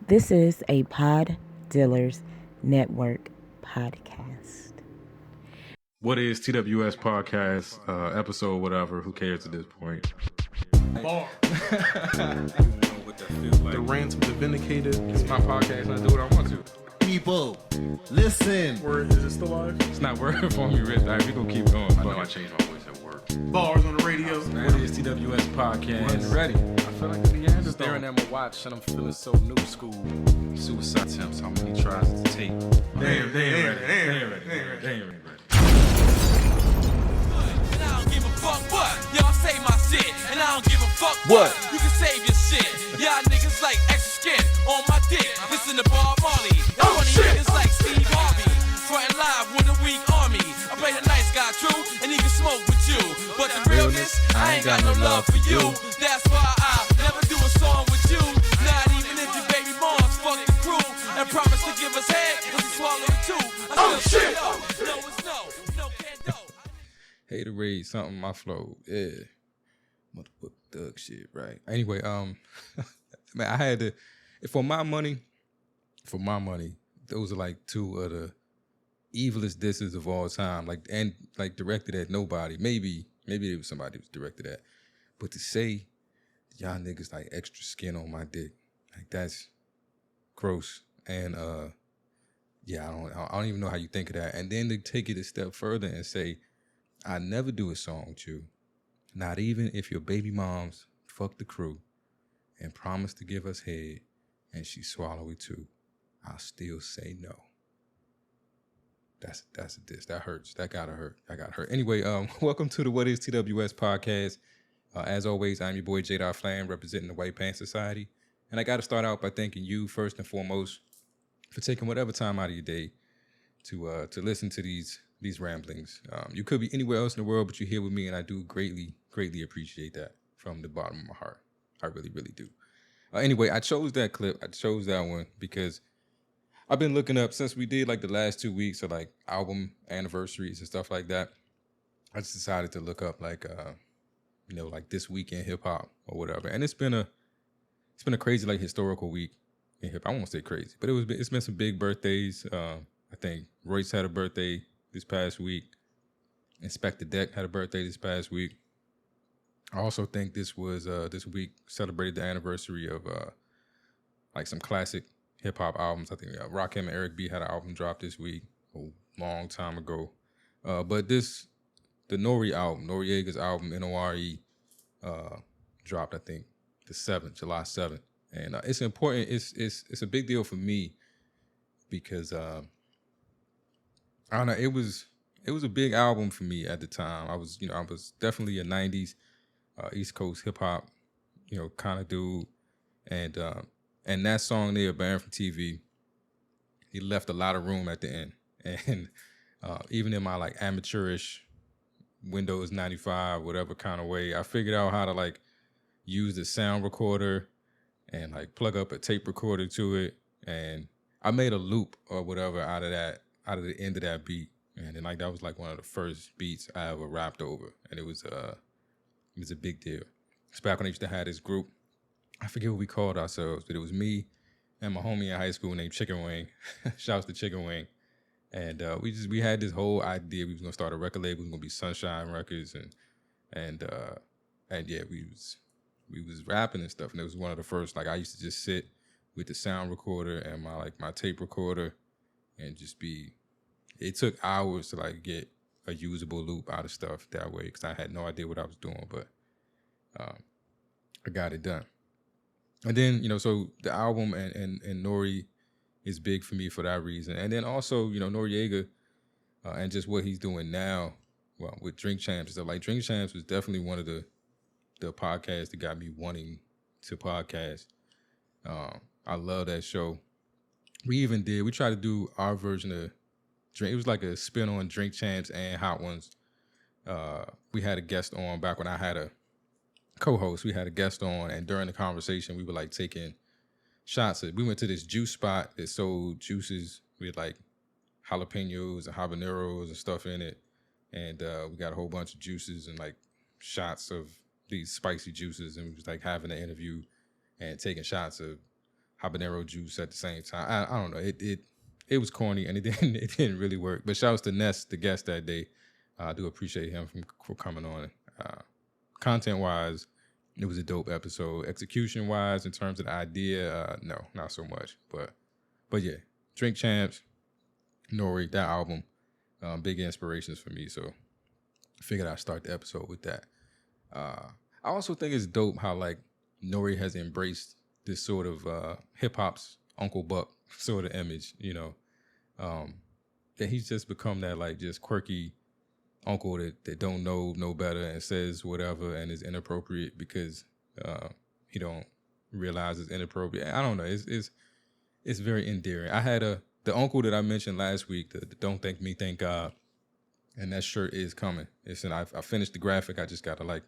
This is a Pod Dealers Network podcast. What is TWS podcast, episode, whatever, who cares at this point? Bar. The rants of the vindicated. It's my podcast and I do what I want to. People, listen. Word, is it still live? It's not working for me, Rich. All right, we gonna keep going. I know I changed my voice at work. Bars on the radio. What is TWS podcast? When ready. I feel like the Neanderthal. Staring at my watch and I'm feeling so new school. Suicide attempts, how many tries to take? They ain't ready. And I don't give a fuck what. Y'all say my shit. And I don't give a fuck what. You can save your shit. Y'all niggas like extra skin on my dick. Listen to Bob Marley. Y'all funny niggas like Steve Harvey. Frontin' live with a weak army. I play the nice guy true and he can smoke with you. But the realness, I ain't got no love for you. That's why I never do a song with you. Not even if your baby moms fuck the crew and promise to give us head if we swallow it too. I still say no. No is no. No can no. Hate to read something my flow. Yeah. Motherfucker thug shit, right? Anyway, man, I had to for my money, those are like two of the evilest disses of all time. Like directed at nobody. Maybe it was somebody who was directed at. But to say y'all niggas like extra skin on my dick, like that's gross. And yeah, I don't even know how you think of that. And then to take it a step further and say, I never do a song with you, not even if your baby moms fuck the crew and promise to give us head and she swallow it too, I'll still say no. That's a diss. That hurts. That gotta hurt. Anyway, welcome to the What is TWS podcast. As always, I'm your boy J. Flam, representing the White Pants Society. And I gotta start out by thanking you first and foremost for taking whatever time out of your day to listen to these ramblings. You could be anywhere else in the world, but you're here with me, and I do greatly appreciate that from the bottom of my heart. I really, really do. Anyway, I chose that clip. I chose that one because I've been looking up since we did like the last 2 weeks of like album anniversaries and stuff like that. I just decided to look up like like this week in hip hop or whatever, and it's been a crazy like historical week in hip. I won't say crazy, but it's been some big birthdays. I think Royce had a birthday this past week. Inspector Deck had a birthday this past week. I also think this week celebrated the anniversary of like some classic hip hop albums. I think Rakim and Eric B had an album drop this week a long time ago. But the Noriega's album Nore dropped I think the 7th, July 7th, and it's important. It's a big deal for me because I don't know. It was a big album for me at the time. I was definitely a '90s East Coast hip hop, kind of dude, and that song there, Baron from TV, he left a lot of room at the end, and even in my like amateurish Windows 95 whatever kind of way, I figured out how to like use the sound recorder and like plug up a tape recorder to it, and I made a loop or whatever out of the end of that beat. And then like that was like one of the first beats I ever rapped over, and it was a big deal. It's back when I used to have this group. I forget what we called ourselves, but it was me and my homie in high school named Chicken Wing. Shouts to Chicken Wing. And we had this whole idea we was gonna start a record label. It was gonna be Sunshine Records, and yeah, we was rapping and stuff. And it was one of the first. Like I used to just sit with the sound recorder and my tape recorder, and just be. It took hours to like get a usable loop out of stuff that way because I had no idea what I was doing, but I got it done. And then so the album and Nori is big for me for that reason. And then also Noriega and just what he's doing now, well, with Drink Champs and stuff. Like Drink Champs was definitely one of the podcasts that got me wanting to podcast. I love that show. We tried to do our version of Drink. It was like a spin on Drink Champs and Hot Ones. We had a guest on back when I had a co-host. We had a guest on, and during the conversation, we were like taking shots. We went to this juice spot that sold juices with like jalapenos and habaneros and stuff in it, and we got a whole bunch of juices and like shots of these spicy juices, and we was like having an interview and taking shots of habanero juice at the same time. I don't know. It was corny and it didn't really work. But shout out to Ness, the guest that day. I do appreciate him for coming on. Content wise, it was a dope episode. Execution wise, in terms of the idea, no, not so much. But yeah, Drink Champs, Nori, that album, big inspirations for me. So I figured I'd start the episode with that. I also think it's dope how like Nori has embraced this sort of hip hop's Uncle Buck sort of image, you know. That he's just become that like just quirky uncle that don't know no better and says whatever and is inappropriate because he don't realize it's inappropriate. I don't know. It's very endearing. I had the uncle that I mentioned last week, the Don't Thank Me, Thank God, and that shirt is coming. I finished the graphic. I just gotta like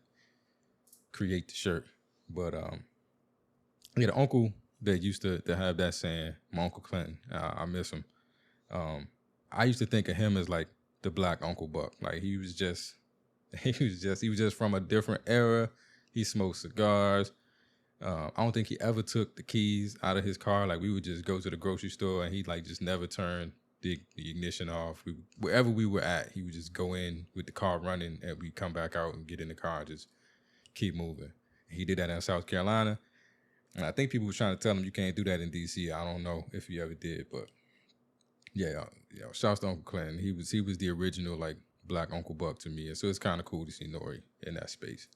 create the shirt. But yeah, the uncle that used to have that saying, my Uncle Clinton, I miss him. I used to think of him as like the black Uncle Buck. Like he was just from a different era. He smoked cigars. I don't think he ever took the keys out of his car. Like we would just go to the grocery store and he'd like just never turn the ignition off. Wherever we were at, he would just go in with the car running and we'd come back out and get in the car and just keep moving. He did that in South Carolina. And I think people were trying to tell him you can't do that in D.C. I don't know if he ever did, but yeah, shouts to Uncle Clinton. He was the original like black Uncle Buck to me, and so it's kind of cool to see Nori in that space.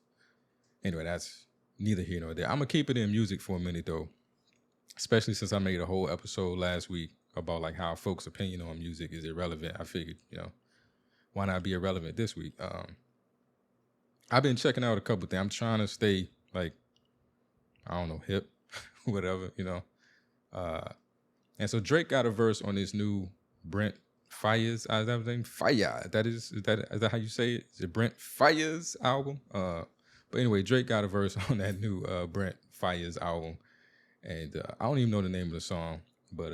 Anyway, that's neither here nor there. I'm gonna keep it in music for a minute though, especially since I made a whole episode last week about like how folks' opinion on music is irrelevant. I figured, why not be irrelevant this week? I've been checking out a couple things. I'm trying to stay like, I don't know, hip, whatever, And so Drake got a verse on this new Brent Fires, is that his name? Fire. Is that how you say it? Is it Brent Fires album? But anyway, Drake got a verse on that new Brent Fires album. And I don't even know the name of the song, but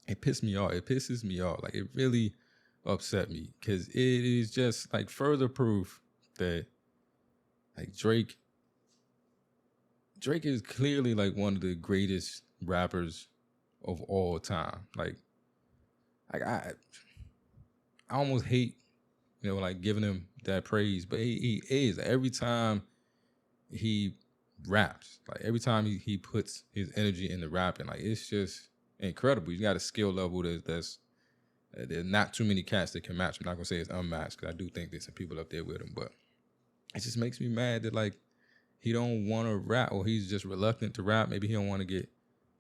it pissed me off. It pisses me off. Like it really upset me because it is just like further proof that like Drake is clearly like one of the greatest rappers of all time. Like I almost hate, like giving him that praise, but he is. Every time he raps, like every time he puts his energy into rapping, like it's just incredible. He's got a skill level there's not too many cats that can match. I'm not gonna say it's unmatched because I do think there's some people up there with him, but it just makes me mad that like he don't want to rap or he's just reluctant to rap. Maybe he don't want to get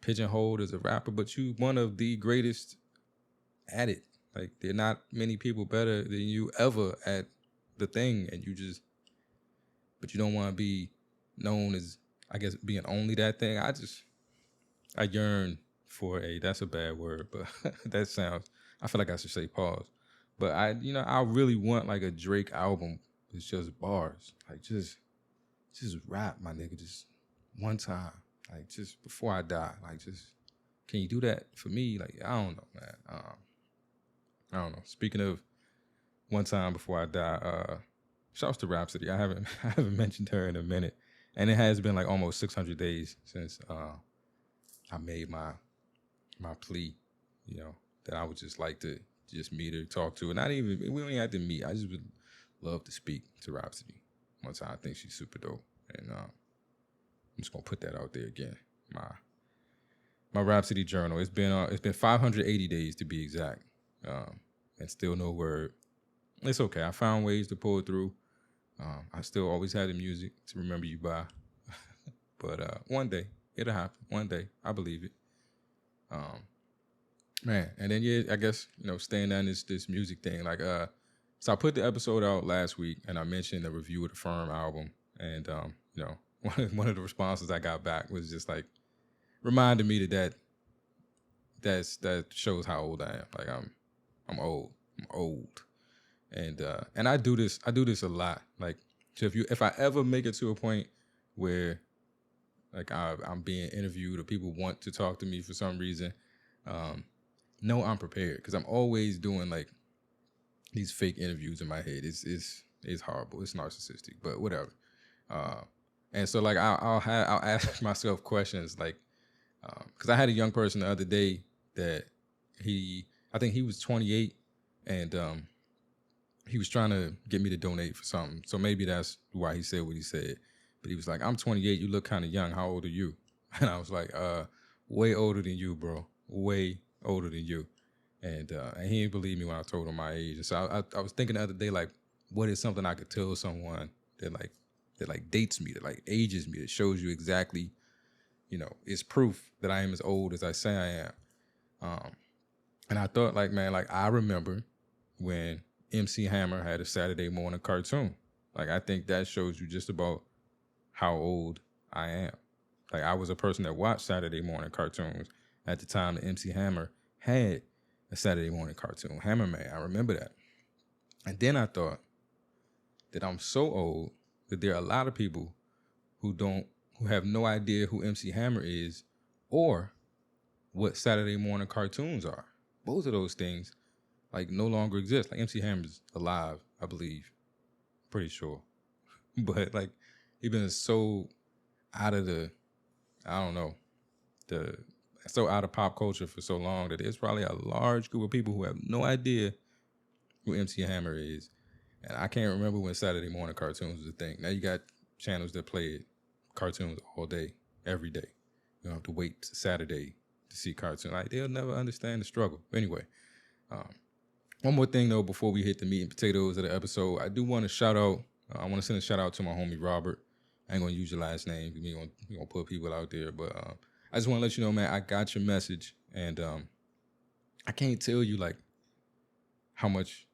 pigeonholed as a rapper, but you one of the greatest at it. Like there are not many people better than you ever at the thing, and but you don't want to be known as, I guess, being only that thing. I yearn for that's a bad word, but I feel like I should say pause. But I really want like a Drake album that's just bars. Like just rap, my nigga, just one time. Like just before I die. Like just, can you do that for me? Like, I don't know, man. I don't know. Speaking of one time before I die, shouts to Rhapsody. I haven't mentioned her in a minute. And it has been like almost 600 days since I made my plea, that I would just like to just meet her, talk to her. We don't even have to meet. I just would love to speak to Rhapsody one time. I think she's super dope. And I'm just gonna put that out there again. My Rhapsody journal. It's been 580 days to be exact. And still no word. It's okay. I found ways to pull it through. I still always had the music to remember you by. But one day, it'll happen. One day. I believe it. Man. And then, I guess, staying on this music thing. Like, so I put the episode out last week, and I mentioned the review of the Firm album. And, one of the responses I got back was just like, reminded me that shows how old I am. Like, I'm old. I'm old. And I do this a lot. Like, so if I ever make it to a point where like I'm being interviewed or people want to talk to me for some reason, know I'm prepared, because I'm always doing like these fake interviews in my head. It's horrible. It's narcissistic, but whatever. And so like I'll ask myself questions like, Because I had a young person the other day that I think he was 28, and he was trying to get me to donate for something. So maybe that's why he said what he said. But he was like, I'm 28, you look kind of young. How old are you? And I was like, way older than you, bro. Way older than you. And he didn't believe me when I told him my age. And so I was thinking the other day, like, what is something I could tell someone that dates me, that like ages me, that shows you exactly, it's proof that I am as old as I say I am. And I thought, like, man, like, I remember when MC Hammer had a Saturday morning cartoon. Like, I think that shows you just about how old I am. Like, I was a person that watched Saturday morning cartoons at the time that MC Hammer had a Saturday morning cartoon, Hammerman. I remember that. And then I thought that I'm so old that there are a lot of people who have no idea who MC Hammer is or what Saturday morning cartoons are. Both of those things, like, no longer exist. Like, MC Hammer's alive, I believe. Pretty sure. But, like, he's been so out of so out of pop culture for so long that there's probably a large group of people who have no idea who MC Hammer is. And I can't remember when Saturday morning cartoons was a thing. Now you got channels that play cartoons all day, every day. You don't have to wait to Saturday to see cartoons. Like, they'll never understand the struggle. Anyway, one more thing though before we hit the meat and potatoes of the episode, I do want to shout out. I want to send a shout out to my homie Robert. I ain't gonna use your last name. We gonna put people out there, but I just want to let you know, man, I got your message, and I can't tell you like how much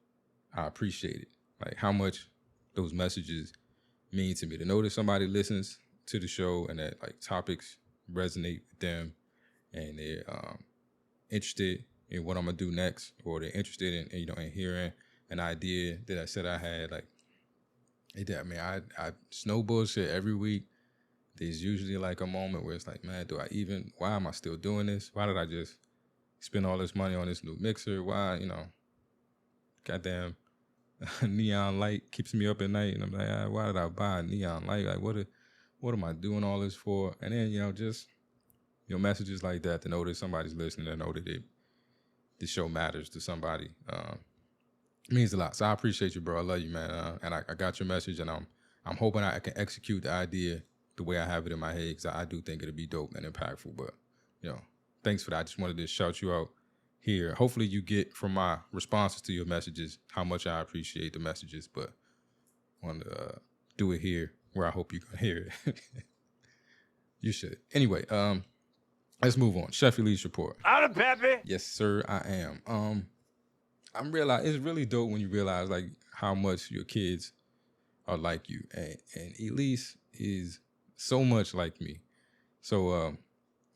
I appreciate it, like how much those messages mean to me. To know that somebody listens to the show and that like topics resonate with them, and they're interested in what I'm gonna do next, or they're interested in hearing an idea that I said I had. Like, I it's no bullshit. Every week there's usually like a moment where it's like, man, why am I still doing this? Why did I just spend all this money on this new mixer? Why, goddamn neon light keeps me up at night, and I'm like, why did I buy a neon light? Like, what am I doing all this for? And then, just messages like that, to know that somebody's listening, to know that the show matters to somebody, means a lot. So I appreciate you, bro. I love you, man. And I got your message, and I'm hoping I can execute the idea the way I have it in my head, because I do think it'll be dope and impactful. But, thanks for that. I just wanted to shout you out here. Hopefully you get from my responses to your messages how much I appreciate the messages, but I want to do it here where I hope you can hear it. You should. Anyway, let's move on. Chef Elise report. Out of Peppy. Yes, sir, I am. It's really dope when you realize like how much your kids are like you, and Elise is so much like me. So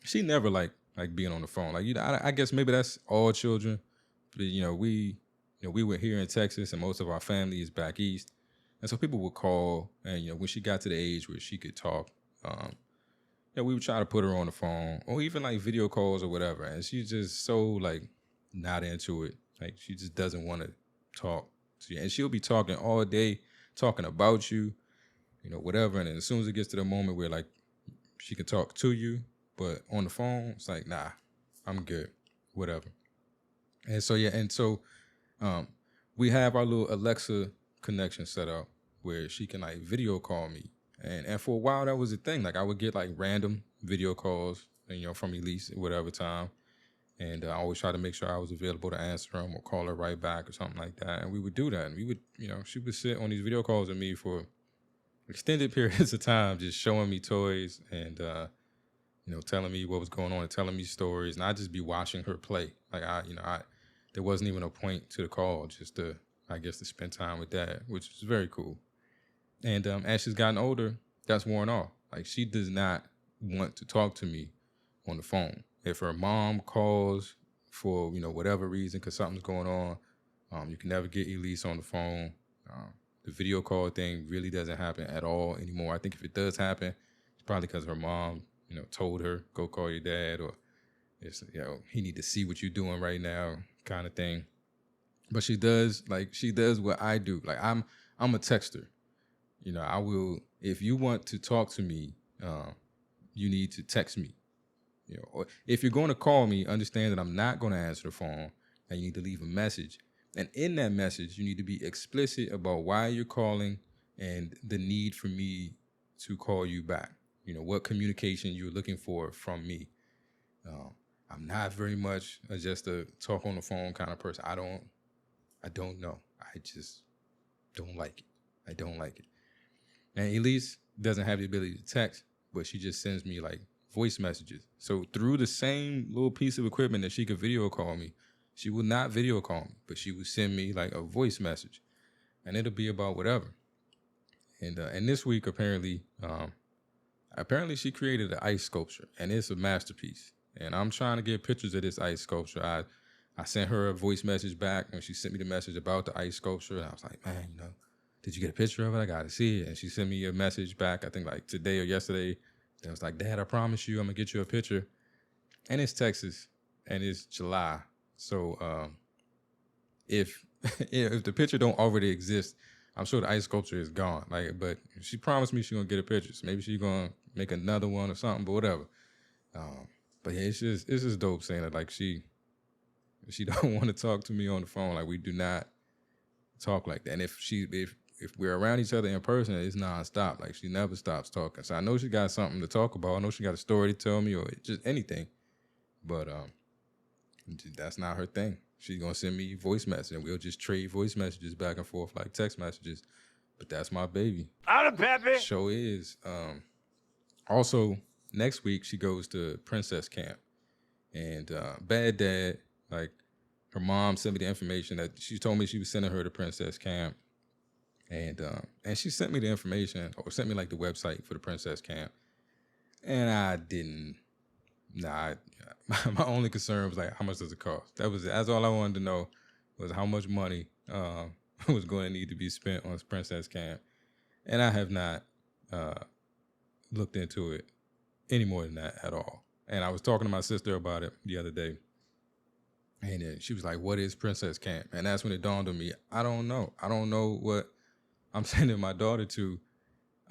she never like being on the phone. Like, I guess maybe that's all children. But we were here in Texas, and most of our family is back east, and so people would call, and when she got to the age where she could talk, we would try to put her on the phone, or even like video calls or whatever. And she's just so like not into it. Like, she just doesn't want to talk to you, and she'll be talking all day, talking about you, whatever. And then as soon as it gets to the moment where like she can talk to you, but on the phone, it's like, nah, I'm good, whatever. And so, we have our little Alexa connection set up where she can like video call me. And for a while, that was the thing. Like, I would get like random video calls, from Elise at whatever time. And I always try to make sure I was available to answer them or call her right back or something like that. And we would do that. And we would, she would sit on these video calls with me for extended periods of time, just showing me toys and, telling me what was going on and telling me stories. And I'd just be watching her play. Like, there wasn't even a point to the call, just to spend time with Dad, which is very cool. And as she's gotten older, that's worn off. Like, she does not want to talk to me on the phone. If her mom calls for, whatever reason, because something's going on, you can never get Elise on the phone. The video call thing really doesn't happen at all anymore. I think if it does happen, it's probably because her mom, told her, go call your dad, or it's, he need to see what you're doing right now kind of thing. But she does what I do. Like, I'm a texter. I will, if you want to talk to me, you need to text me. Or if you're going to call me, understand that I'm not going to answer the phone, and you need to leave a message. And in that message, you need to be explicit about why you're calling and the need for me to call you back. What communication you're looking for from me. I'm not very much just a talk on the phone kind of person. I don't know. I just don't like it. I don't like it. And Elise doesn't have the ability to text, but she just sends me like voice messages. So through the same little piece of equipment that she could video call me, she will not video call me, but she would send me like a voice message, and it'll be about whatever. And this week apparently she created an ice sculpture, and it's a masterpiece. And I'm trying to get pictures of this ice sculpture. I sent her a voice message back when she sent me the message about the ice sculpture, and I was like, man, did you get a picture of it? I got to see it. And she sent me a message back, I think like today or yesterday. That was like, Dad, I promise you I'm going to get you a picture. And it's Texas, and it's July. So if the picture don't already exist, I'm sure the ice sculpture is gone. But she promised me she's going to get a picture. So maybe she's going to make another one or something, but whatever. But yeah, it's just dope saying that like she don't want to talk to me on the phone. Like we do not talk like that. And if we're around each other in person, it's nonstop. Like she never stops talking. So I know she got something to talk about. I know she got a story to tell me or just anything. But that's not her thing. She's gonna send me voice messages, and we'll just trade voice messages back and forth like text messages. But that's my baby. Out of Peppy. Show is. Also, next week she goes to Princess Camp, and bad dad. Like her mom sent me the information that she told me she was sending her to Princess Camp, and she sent me the information or sent me like the website for the Princess Camp, and I didn't. My only concern was like, how much does it cost? That was it. That's all I wanted to know was how much money was going to need to be spent on Princess Camp, and I have not looked into it any more than that at all. And I was talking to my sister about it the other day, and then she was like, "What is Princess Camp?" And that's when it dawned on me. I don't know. I don't know what I'm sending my daughter to,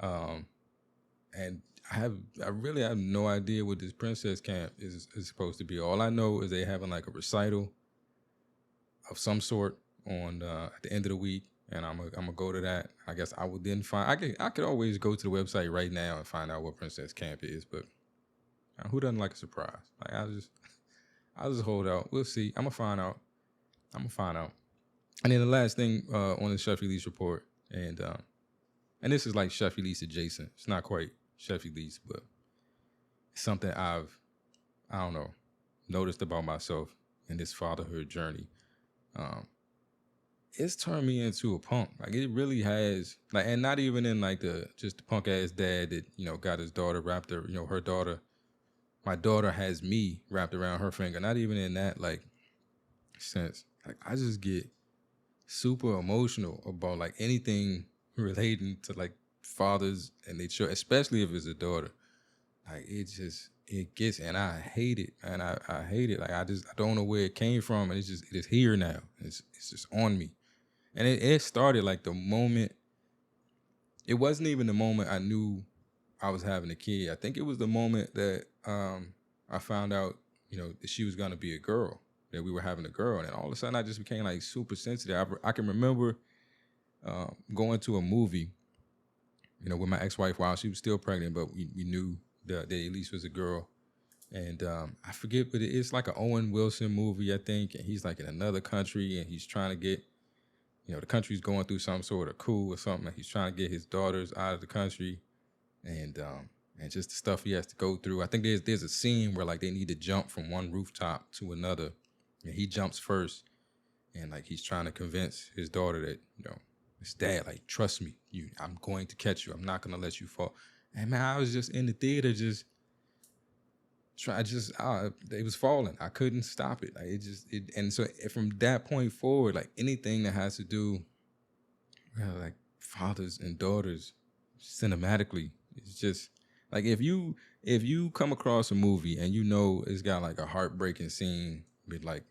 and I really have no idea what this Princess Camp is supposed to be. All I know is they having like a recital of some sort on at the end of the week, and I'm gonna go to that. I guess I would then find. I could always go to the website right now and find out what Princess Camp is, but who doesn't like a surprise? Like I'll just hold out. We'll see. I'm gonna find out. And then the last thing on the Chef Elise report, and this is like Chef Elise adjacent. It's not quite Chef Elise, but it's something I don't know, noticed about myself in this fatherhood journey. It's turned me into a punk. Like it really has. Like, and not even in like just the punk ass dad that got his daughter wrapped her daughter. My daughter has me wrapped around her finger. Not even in that like sense. Like I just get super emotional about like anything relating to like fathers and their children, especially if it's a daughter. Like it gets, and I hate it, and I hate it. Like I don't know where it came from, and it is here now. It's just on me, and it started like the moment. It wasn't even the moment I knew I was having a kid. I think it was the moment that I found out, that she was gonna be a girl, that we were having a girl, and all of a sudden I just became like super sensitive. I can remember going to a movie, with my ex-wife while she was still pregnant, but we knew that Elise was a girl. And I forget, but it's like an Owen Wilson movie, I think. And he's like in another country, and he's trying to get, the country's going through some sort of coup or something. And he's trying to get his daughters out of the country, and just the stuff he has to go through. I think there's a scene where like they need to jump from one rooftop to another, and he jumps first, and like he's trying to convince his daughter that his dad, like, trust me, I'm going to catch you. I'm not gonna let you fall. And man, I was just in the theater, it was falling. I couldn't stop it. Like and so from that point forward, like anything that has to do, like fathers and daughters, cinematically, it's just like if you come across a movie and it's got like a heartbreaking scene with like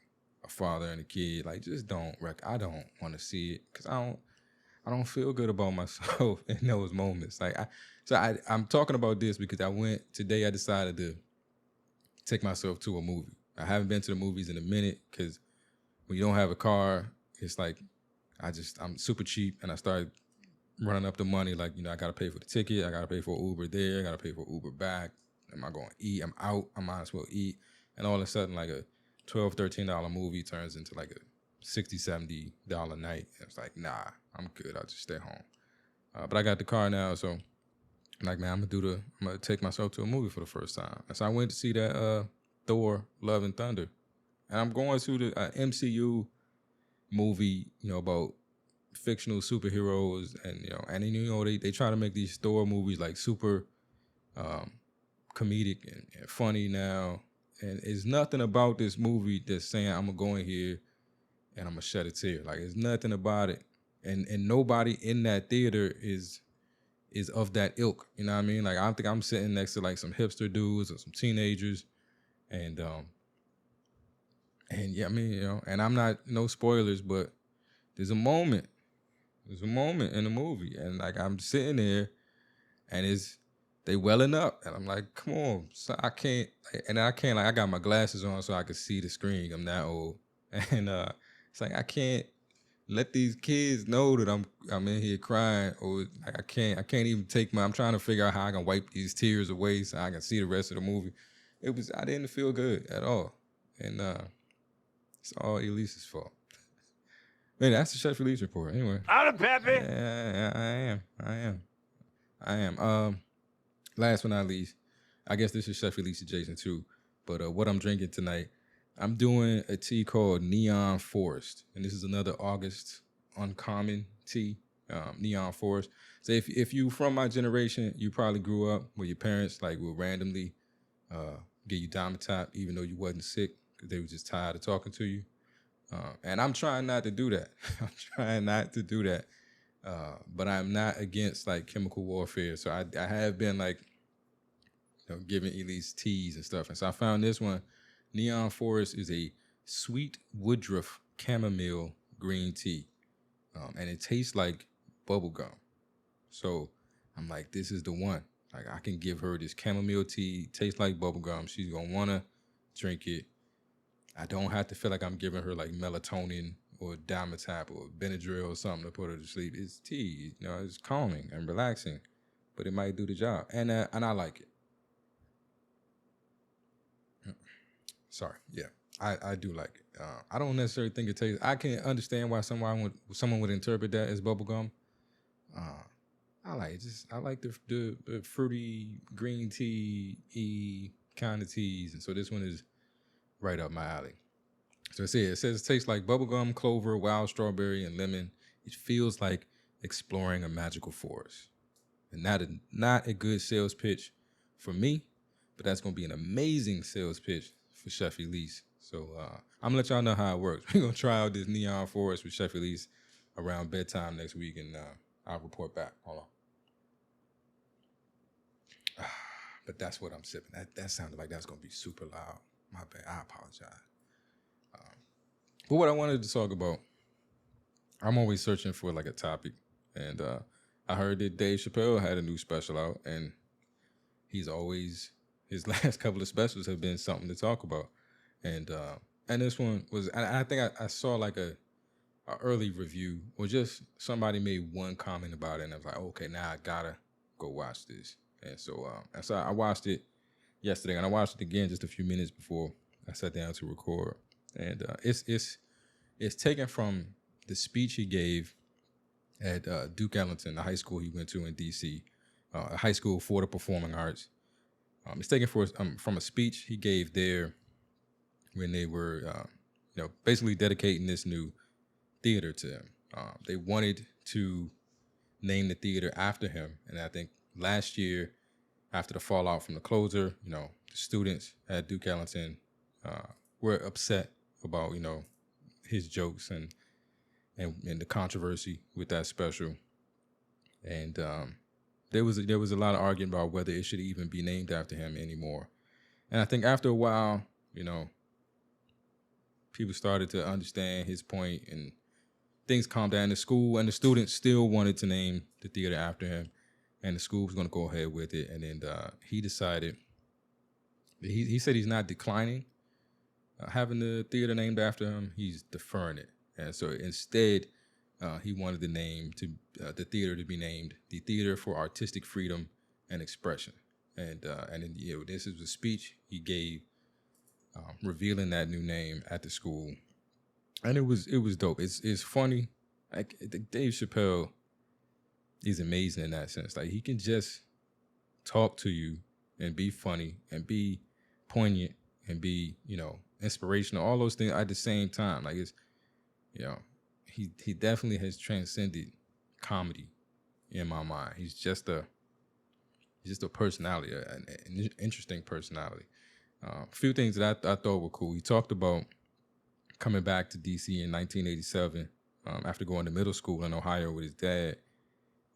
a father and a kid, like just don't. I don't want to see it because I don't feel good about myself in those moments. Like I'm talking about this because I decided to take myself to a movie. I haven't been to the movies in a minute because when you don't have a car, it's like I'm super cheap, and I started running up the money. Like, I got to pay for the ticket. I got to pay for Uber there. I got to pay for Uber back. Am I going to eat? I'm out. I might as well eat. And all of a sudden, like a $12, $13 movie turns into like a $60, $70 night. And it's like, nah, I'm good. I'll just stay home. But I got the car now, so I'm like, man, I'm gonna take myself to a movie for the first time. And so I went to see that Thor: Love and Thunder, and I'm going to the MCU movie, about fictional superheroes, and they try to make these Thor movies like super comedic and funny now, and it's nothing about this movie that's saying I'm gonna go in here and I'm gonna shed a tear. Like, it's nothing about it, and nobody in that theater is of that ilk. You know what I mean? Like, I think I'm sitting next to like some hipster dudes or some teenagers, and yeah, I mean, and I'm not, no spoilers, but there's a moment in the movie, and like I'm sitting there, and they welling up, and I'm like, come on, so I can't, like, I got my glasses on so I can see the screen. I'm that old, and it's like I can't let these kids know that I'm in here crying, or like I can't even I'm trying to figure out how I can wipe these tears away so I can see the rest of the movie. I didn't feel good at all, and it's all Elise's fault. Man, that's the Chef Elise report. Anyway, Out of Peppy. Yeah, I am. Last but not least, I guess this is Chef Elise adjacent too. But what I'm drinking tonight, I'm doing a tea called Neon Forest, and this is another August uncommon tea, Neon Forest. So if you from my generation, you probably grew up where your parents like would randomly give you Dimetap even though you wasn't sick because they were just tired of talking to you. And I'm trying not to do that. But I'm not against like chemical warfare. So I have been like, giving Elise teas and stuff. And so I found this one. Neon Forest is a sweet woodruff chamomile green tea. And it tastes like bubble gum. So I'm like, this is the one. Like, I can give her this chamomile tea, tastes like bubble gum. She's going to want to drink it. I don't have to feel like I'm giving her like melatonin or Dimetap or Benadryl or something to put her to sleep. It's tea, it's calming and relaxing, but it might do the job. And I like it. Sorry, yeah, I do like it. I don't necessarily think it tastes. I can understand why someone would interpret that as bubblegum. I like it. I like the fruity green tea kind of teas, and so this one is right up my alley. So it says it tastes like bubblegum, clover, wild strawberry, and lemon. It feels like exploring a magical forest. And not a good sales pitch for me, but that's going to be an amazing sales pitch for Chef Elise. So I'm going to let y'all know how it works. We're going to try out this Neon Forest with Chef Elise around bedtime next week, and I'll report back. Hold on. But that's what I'm sipping. That sounded like that's going to be super loud. My bad. I apologize. But what I wanted to talk about, I'm always searching for like a topic, and I heard that Dave Chapelle had a new special out, and his last couple of specials have been something to talk about, and this one was, and I think I saw like a early review, or just somebody made one comment about it, and I was like, okay, now I gotta go watch this, and so I watched it yesterday, and I watched it again just a few minutes before I sat down to record. And it's taken from the speech he gave at Duke Ellington, the high school he went to in D.C., a high school for the performing arts. It's taken from a speech he gave there when they were, basically dedicating this new theater to him. They wanted to name the theater after him, and I think last year, after the fallout from the closer, the students at Duke Ellington were upset about, his jokes and the controversy with that special. And there was a lot of argument about whether it should even be named after him anymore. And I think after a while, people started to understand his point, and things calmed down. The school and the students still wanted to name the theater after him, and the school was going to go ahead with it. And then he decided he said he's not declining having the theater named after him. He's deferring it, and so instead, he wanted the theater to be named the Theater for Artistic Freedom and Expression. And then, this is a speech he gave revealing that new name at the school, and it was dope. It's funny. Like Dave Chapelle is amazing in that sense. Like he can just talk to you and be funny and be poignant and be inspirational. All those things at the same time. Like it's he definitely has transcended comedy in my mind. He's just a personality, an interesting personality. A few things that I thought were cool. He talked about coming back to DC in 1987 after going to middle school in Ohio with his dad,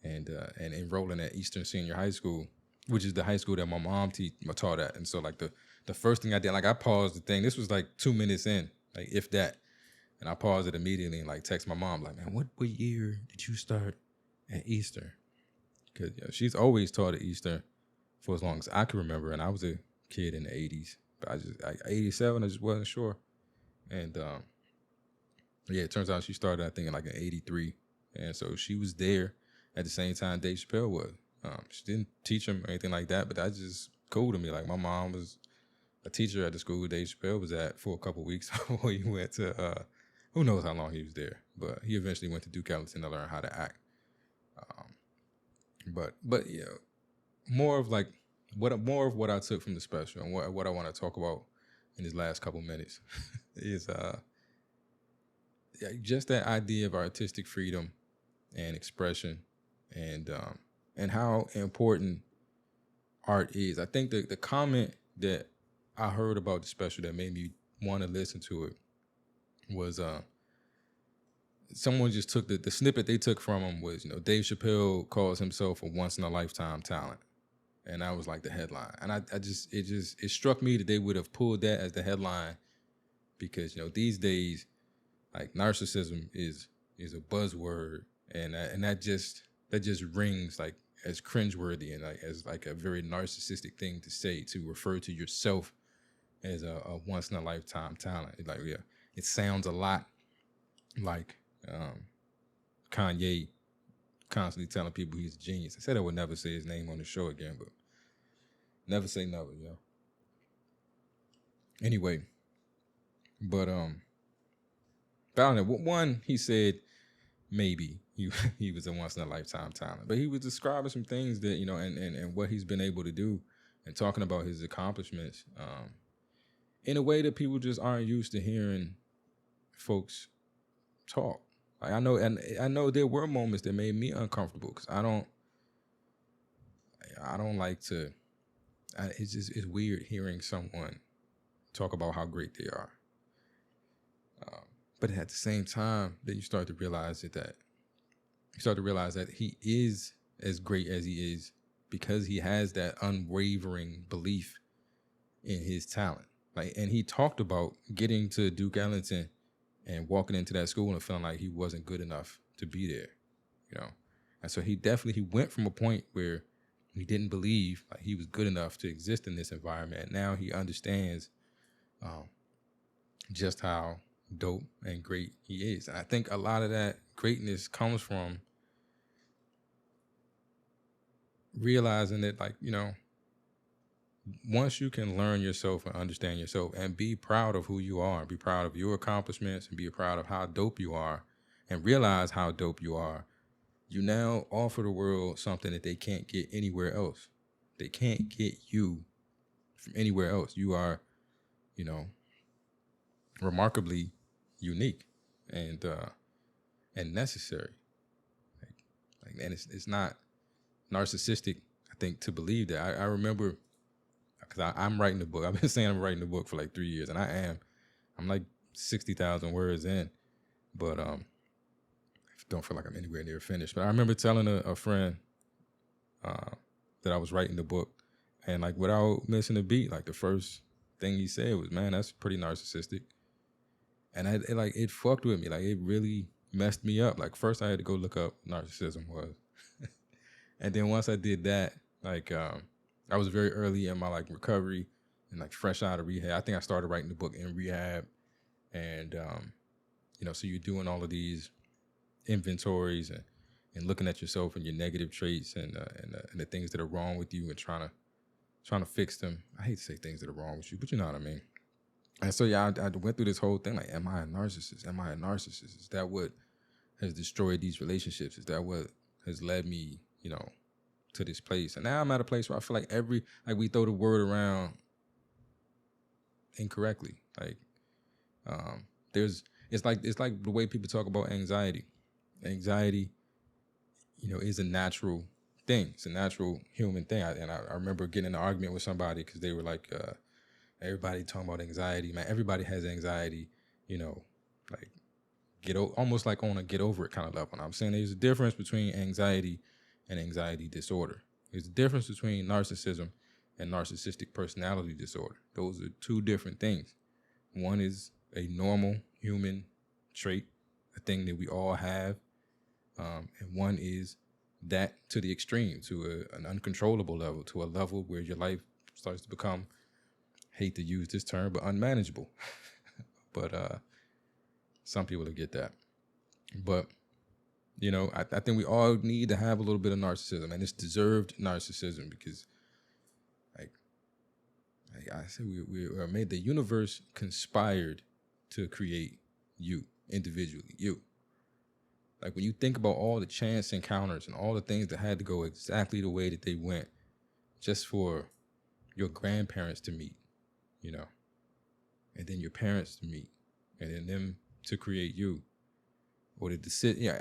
and enrolling at Eastern Senior High School, which is the high school that my mom taught at. And so like the first thing I did, like I paused the thing. This was like 2 minutes in, like if that, and I paused it immediately and like text my mom like, man, what year did you start at Eastern? Because she's always taught at Eastern for as long as I can remember, and I was a kid in the 80s, but 87, I just wasn't sure. And it turns out she started, I think, in 83, and so she was there at the same time Dave Chapelle was. She didn't teach him or anything like that, but that's just cool to me. Like my mom was a teacher at the school Dave Chapelle was at for a couple of weeks before he went to who knows how long he was there, but he eventually went to Duke Ellington to learn how to act. But more of what I took from the special and what I want to talk about in these last couple minutes is just that idea of artistic freedom and expression, and how important art is. I think the comment that I heard about the special that made me want to listen to it was someone just took the snippet they took from him was, Dave Chapelle calls himself a once-in-a-lifetime talent. And that was like the headline. And it struck me that they would have pulled that as the headline because, these days, like narcissism is a buzzword, and that just rings like as cringeworthy and like as like a very narcissistic thing to say, to refer to yourself as a once-in-a-lifetime talent. It sounds a lot like Kanye constantly telling people he's a genius. I said I would never say his name on the show again, but never say never, Anyway, but I don't know. One, he said maybe he was a once-in-a-lifetime talent, but he was describing some things that, and what he's been able to do and talking about his accomplishments in a way that people just aren't used to hearing folks talk. Like I know there were moments that made me uncomfortable because I don't like to. It's weird hearing someone talk about how great they are. But at the same time, then you start to realize that he is as great as he is because he has that unwavering belief in his talent. And he talked about getting to Duke Ellington and walking into that school and feeling like he wasn't good enough to be there, And so he went from a point where he didn't believe like he was good enough to exist in this environment. And now he understands just how dope and great he is. And I think a lot of that greatness comes from realizing that, once you can learn yourself and understand yourself and be proud of who you are, be proud of your accomplishments and be proud of how dope you are and realize how dope you are, you now offer the world something that they can't get anywhere else. They can't get you from anywhere else. You are, remarkably unique and necessary. And it's not narcissistic, I think, to believe that. I remember, because I'm writing the book. I've been saying I'm writing the book for like 3 years, and I'm like 60,000 words in, but I don't feel like I'm anywhere near finished. But I remember telling a friend that I was writing the book, and like without missing a beat, like the first thing he said was, "Man, that's pretty narcissistic," and it fucked with me. Like it really messed me up. Like first I had to go look up what narcissism was, and then once I did that, I was very early in my recovery and like fresh out of rehab. I think I started writing the book in rehab, and so you're doing all of these inventories and looking at yourself and your negative traits and the things that are wrong with you and trying to fix them. I hate to say things that are wrong with you, but you know what I mean. And so I went through this whole thing like, am I a narcissist? Am I a narcissist? Is that what has destroyed these relationships? Is that what has led me, to this place? And now I'm at a place where I feel like we throw the word around incorrectly. Like, it's like the way people talk about anxiety. Anxiety, is a natural thing. It's a natural human thing. I remember getting in an argument with somebody because they were like, everybody talking about anxiety, man. Everybody has anxiety, like almost like on a get over it kind of level. And I'm saying there's a difference between anxiety and anxiety disorder. There's a difference between narcissism and narcissistic personality disorder. Those are two different things. One is a normal human trait, a thing that we all have. And one is that to the extreme, to an uncontrollable level, to a level where your life starts to become, hate to use this term, but unmanageable. But some people will get that. But, I think we all need to have a little bit of narcissism, and it's deserved narcissism because, like I said, we are made, the universe conspired to create you individually, you. Like when you think about all the chance encounters and all the things that had to go exactly the way that they went just for your grandparents to meet, and then your parents to meet, and then them to create you, or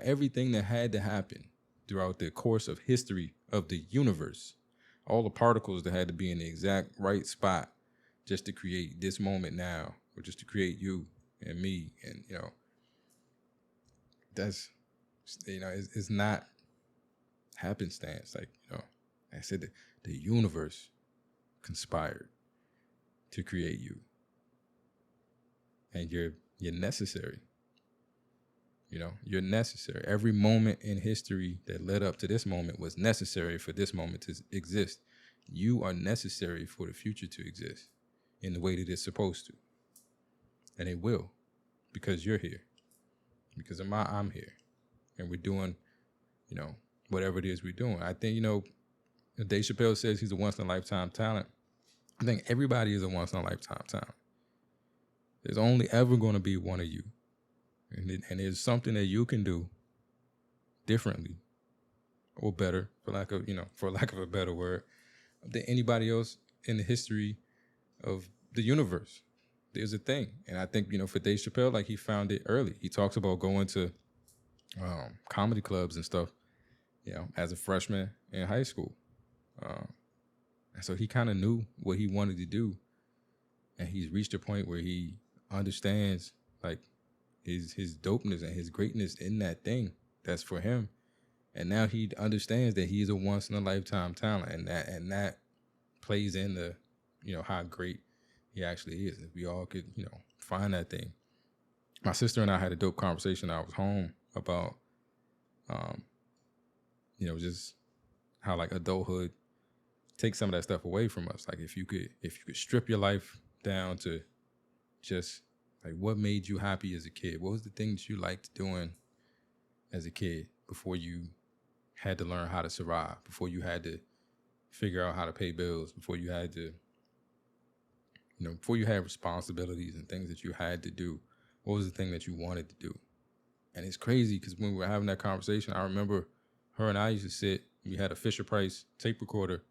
everything that had to happen throughout the course of history of the universe, all the particles that had to be in the exact right spot just to create this moment now, or just to create you and me, and that's, it's not happenstance. Like, I said, the universe conspired to create you, and you're necessary. You're necessary. Every moment in history that led up to this moment was necessary for this moment to exist. You are necessary for the future to exist in the way that it's supposed to. And it will, because you're here. Because I'm here. And we're doing, whatever it is we're doing. I think, Dave Chapelle says he's a once-in-a-lifetime talent. I think everybody is a once-in-a-lifetime talent. There's only ever going to be one of you. And there's something that you can do differently or better, for lack of a better word, than anybody else in the history of the universe. There's a thing. And I think, for Dave Chapelle, like, he found it early. He talks about going to comedy clubs and stuff, as a freshman in high school. And so he kind of knew what he wanted to do. And he's reached a point where he understands, like, his dopeness and his greatness in that thing that's for him. And now he understands that he's a once in a lifetime talent, and that plays into, how great he actually is. If we all could, find that thing. My sister and I had a dope conversation. I was home about, just how, like, adulthood takes some of that stuff away from us. Like, if you could strip your life down to just, like, what made you happy as a kid? What was the thing that you liked doing as a kid before you had to learn how to survive, before you had to figure out how to pay bills, before you had to, before you had responsibilities and things that you had to do? What was the thing that you wanted to do? And it's crazy because when we were having that conversation, I remember her and I used to sit, we had a Fisher-Price tape recorder,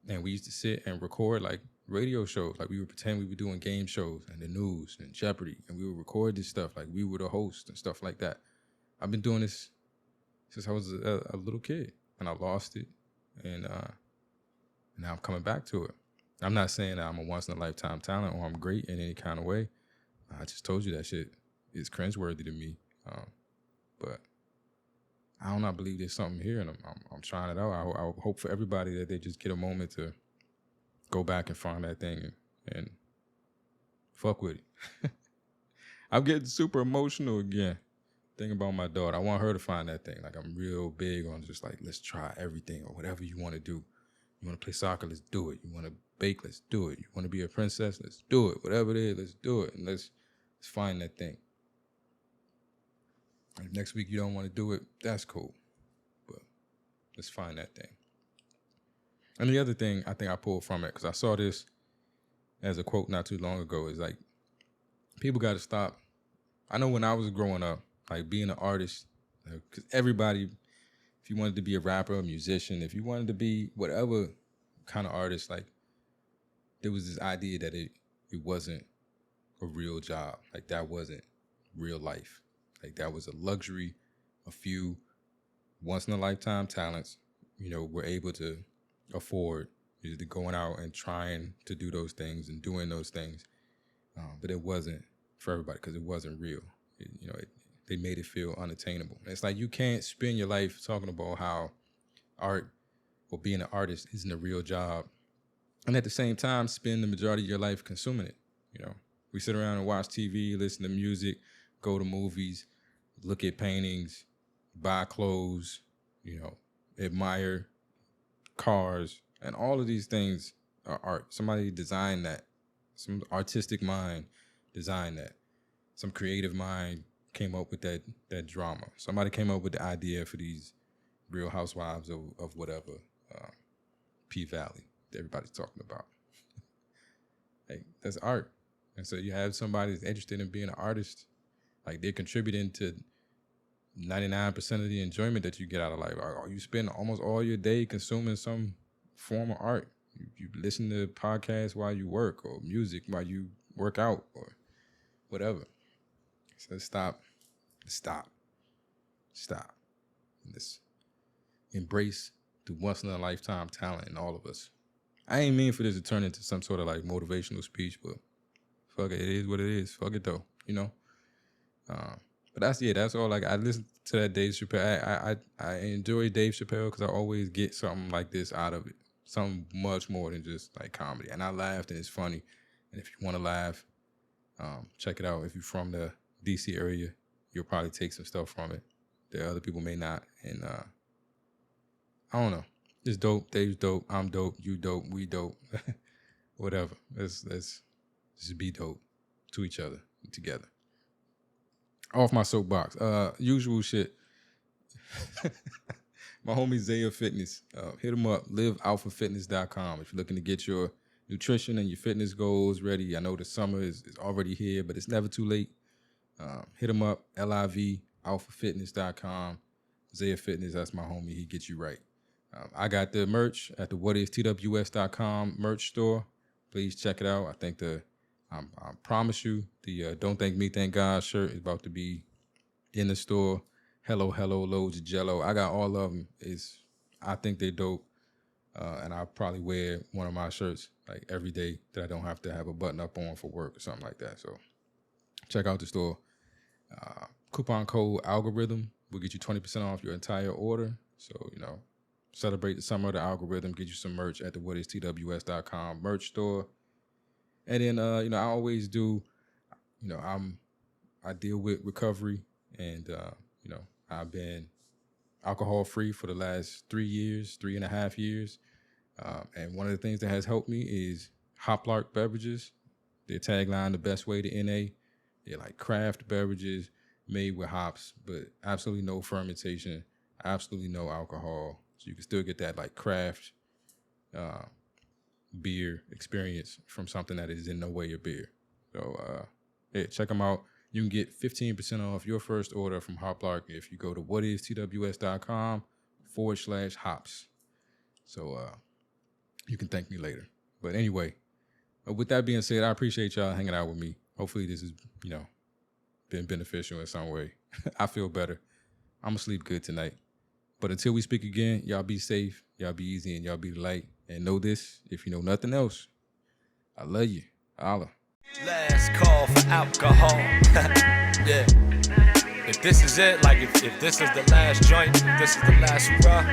and we used to sit and record, like, radio shows. Like, we would pretend we were doing game shows and the news and Jeopardy, and we would record this stuff like we were the host and stuff like that. I've been doing this since I was a little kid, and I lost it, and now I'm coming back to it. I'm not saying that I'm a once-in-a-lifetime talent or I'm great in any kind of way. I just told you that shit is cringeworthy to me. But I don't know, I believe there's something here, and I'm trying it out. I hope for everybody that they just get a moment to go back and find that thing and fuck with it. I'm getting super emotional again. Thinking about my daughter. I want her to find that thing. Like, I'm real big on just, like, let's try everything or whatever you want to do. You want to play soccer? Let's do it. You want to bake? Let's do it. You want to be a princess? Let's do it. Whatever it is, let's do it. And let's find that thing. If next week you don't want to do it, that's cool. But let's find that thing. And the other thing I think I pulled from it, because I saw this as a quote not too long ago, is like, people got to stop. I know when I was growing up, like being an artist, because everybody, if you wanted to be a rapper, a musician, if you wanted to be whatever kind of artist, like there was this idea that it wasn't a real job. Like that wasn't real life. Like that was a luxury. A few once in a lifetime talents, were able to afford to going out and trying to do those things and doing those things. But it wasn't for everybody because it wasn't real. They made it feel unattainable. And it's like you can't spend your life talking about how art or being an artist isn't a real job, and at the same time spend the majority of your life consuming it. We sit around and watch TV, listen to music, go to movies, look at paintings, buy clothes, admire cars, and all of these things are art. Somebody designed that. Some artistic mind designed that. Some creative mind came up with that drama. Somebody came up with the idea for these Real Housewives of whatever, P-Valley that everybody's talking about. Hey, that's art. And so you have somebody that's interested in being an artist, like they're contributing to 99% of the enjoyment that you get out of life. Or you spend almost all your day consuming some form of art. You listen to podcasts while you work, or music while you work out, or whatever. So stop. And just embrace the once in a lifetime talent in all of us. I ain't mean for this to turn into some sort of like motivational speech, but fuck it, it is what it is. Fuck it though, But that's all. Like I listened to that Dave Chapelle. I enjoy Dave Chapelle because I always get something like this out of it. Something much more than just like comedy. And I laughed and it's funny. And if you want to laugh, check it out. If you're from the DC area, you'll probably take some stuff from it that other people may not. And I don't know. It's dope. Dave's dope. I'm dope. You dope. We dope. Whatever. Let's just be dope to each other together. Off my soapbox. Usual shit. My homie Zaya Fitness. Hit him up. livealphafitness.com if you're looking to get your nutrition and your fitness goals ready. I know the summer is already here, but it's never too late. Hit him up. livealphafitness.com. Zaya Fitness, that's my homie. He gets you right. I got the merch at the whatistws.com merch store. Please check it out. I think I promise you, the Don't Thank Me, Thank God shirt is about to be in the store. Hello, loads of Jello. I got all of them. I think they're dope. And I'll probably wear one of my shirts like every day that I don't have to have a button up on for work or something like that. So check out the store. Coupon code algorithm will get you 20% off your entire order. So, celebrate the summer of the algorithm, get you some merch at the whatistws.com merch store. And then, I always do, I deal with recovery and, I've been alcohol free for the last 3.5 years. And one of the things that has helped me is Hoplark beverages. Their tagline, the best way to NA. They're like craft beverages made with hops, but absolutely no fermentation, absolutely no alcohol. So you can still get that like craft beer experience from something that is in no way a beer. So check them out. You can get 15% off your first order from Hoplark if you go to whatistws.com/hops. So you can thank me later. But anyway, with that being said, I appreciate y'all hanging out with me. Hopefully this has, been beneficial in some way. I feel better. I'm going to sleep good tonight. But until we speak again, y'all be safe, y'all be easy, and y'all be light. And know this, if you know nothing else, I love you. Holla. Last call for alcohol. Yeah. If this is it, like if this is the last joint, if this is the last hurrah,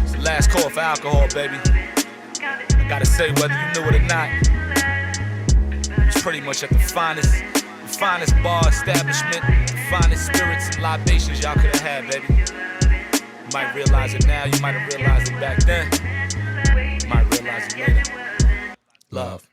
it's the last call for alcohol, baby. I gotta say, whether you knew it or not, it's pretty much at the finest bar establishment, the finest spirits and libations y'all could have had, baby. You might realize it now, you might have realized it back then. guys later. Love.